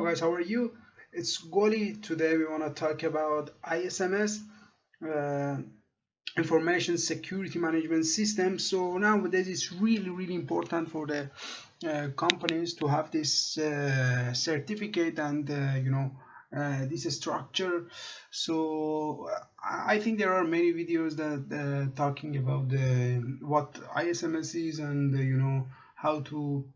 guys, how are you? It's Goli. Today we want to talk about ISMS, uh, Information Security Management System. So nowadays it's really important for the companies to have this certificate and this structure. So I think there are many videos that talking about what ISMS is and how to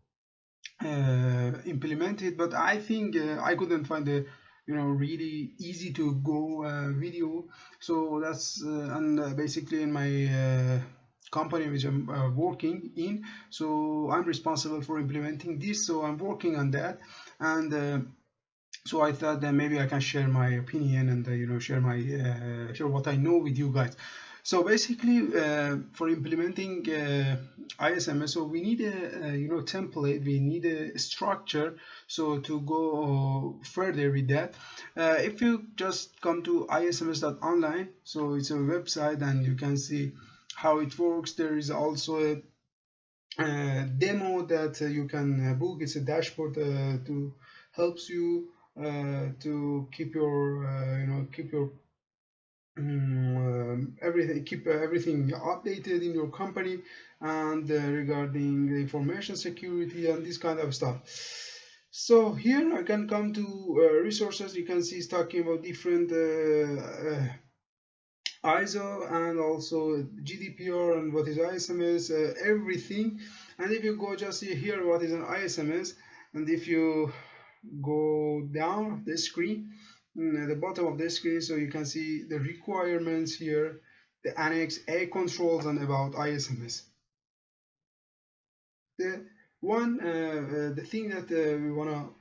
implement it, but I think I couldn't find a really easy to go video. So that's and basically in my company which I'm working in, so I'm responsible for implementing this, so I'm working on that. And so I thought that maybe I can share my opinion and share what I know with you guys. So basically, for implementing ISMS, so we need a template, we need a structure. So to go further with that, if you just come to isms.online, so it's a website and you can see how it works. There is also a demo that you can book. It's a dashboard to helps you to keep your everything, keep everything updated in your company, and regarding the information security and this kind of stuff. So here I can come to resources. You can see it's talking about different ISO and also GDPR and what is ISMS, everything. And if you go just see here what is an ISMS, and if you go down the screen, at the bottom of the screen, so you can see the requirements here, the Annex A controls and about ISMS. The thing that we want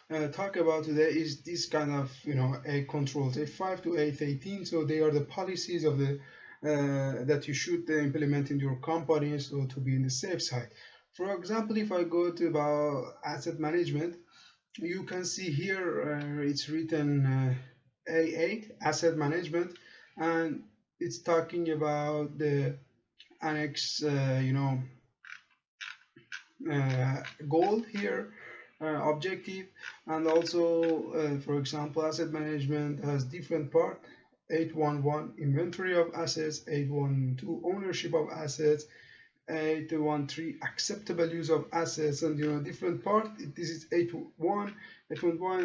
to talk about today is this kind of A controls, A5 to A18. So they are the policies of the that you should implement in your company, so to be in the safe side. For example, if I go to about asset management, you can see here it's written A8 asset management, and it's talking about the annex goal here, objective, and also for example asset management has different part: 811 inventory of assets, 812 ownership of assets, 813 acceptable use of assets, and different part. This is 8.1,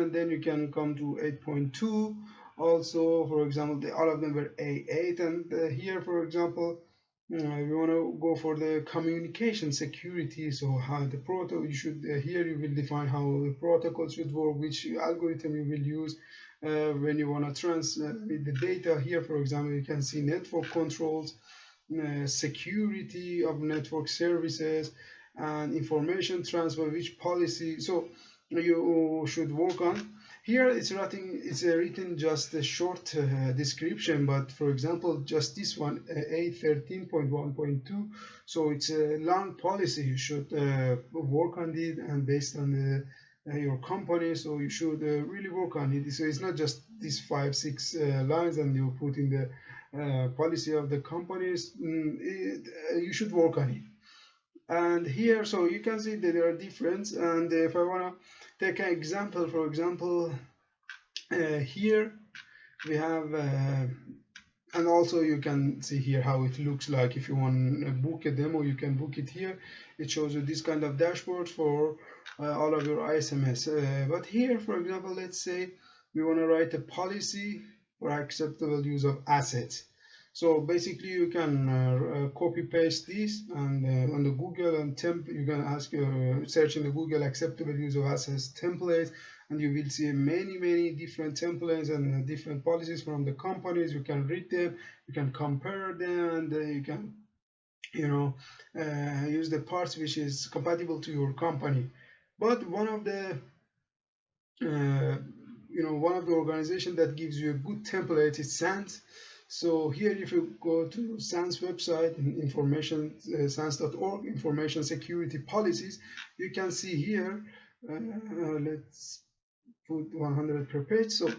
and then you can come to 8.2. Also, for example, all of them were A8, and here, for example, we want to go for the communication security. So how the protocol you should here you will define how the protocol should work, which algorithm you will use when you want to transmit the data. Here, for example, you can see network controls, security of network services, and information transfer, which policy so you should work on. Here it's written just a short description, but for example just this one, 813.1.2, so it's a long policy. You should work on it, and based on your company, so you should really work on it. So it's not just these 5-6 lines and you put in the policy of the companies. You should work on it. And here, so you can see that there are difference. And if I want to take an example, for example, here we have and also you can see here how it looks like. If you want to book a demo, you can book it here. It shows you this kind of dashboard for all of your ISMS. But here, for example, let's say we want to write a policy for acceptable use of assets. So basically you can copy paste this, and on the Google and you can ask search in the Google acceptable use of assets templates, and you will see many different templates and different policies from the companies. You can read them, you can compare them, and you can use the parts which is compatible to your company. But one of the organization that gives you a good template is SANS. So here, if you go to SANS website, sans.org, information security policies, you can see here, let's put 100 per page. So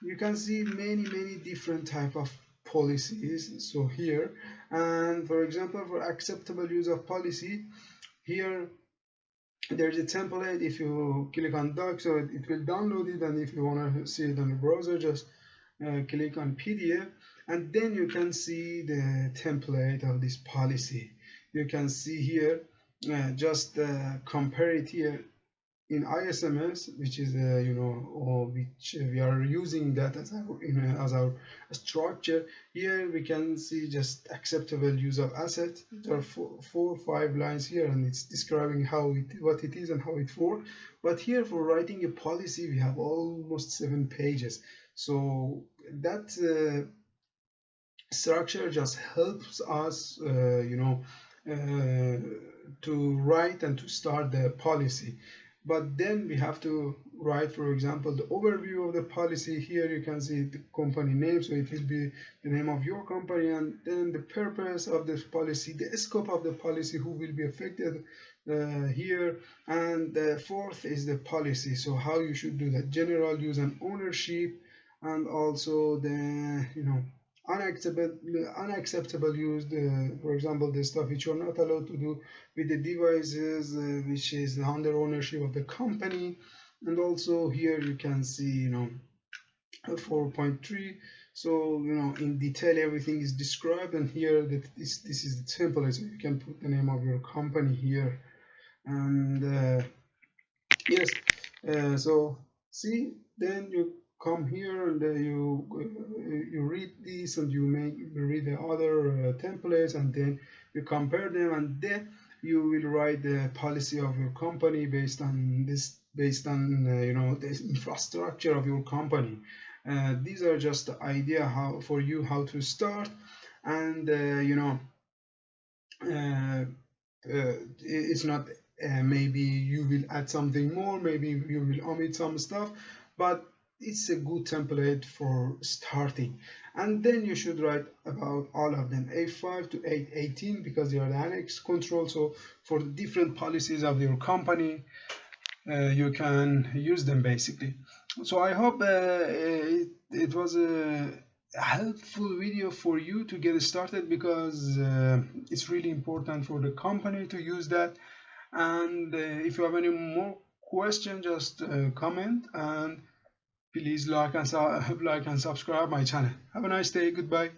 you can see many different type of policies. So here, and for example, for acceptable use of policy, here there's a template. If you click on doc, so it will download it, and if you want to see it on the browser, just click on PDF, and then you can see the template of this policy. You can see here, just compare it here in ISMS, which is which we are using that as our as our structure. Here we can see just acceptable use of asset. There are four or five lines here, and it's describing what it is and how it works. But here for writing a policy, we have almost 7 pages. So that structure just helps us, to write and to start the policy. But then we have to write, for example, the overview of the policy. Here you can see the company name, so it will be the name of your company, and then the purpose of this policy, the scope of the policy, who will be affected here, and the fourth is the policy, so how you should do that, general use and ownership, and also the unacceptable use, for example, the stuff which you're not allowed to do with the devices which is under ownership of the company. And also here you can see 4.3, so in detail everything is described, and here this is the template, so you can put the name of your company here. And yes, so see, then you come here and you read this, and you read the other templates, and then you compare them, and then you will write the policy of your company based on this, based on the infrastructure of your company. These are just the idea for you how to start, and it's not maybe you will add something more, maybe you will omit some stuff, but it's a good template for starting. And then you should write about all of them, A5 to A18, because they are the annex control. So for the different policies of your company, you can use them basically. So I hope it was a helpful video for you to get started, because it's really important for the company to use that. And if you have any more questions, just comment, and please like and subscribe my channel. Have a nice day. Goodbye.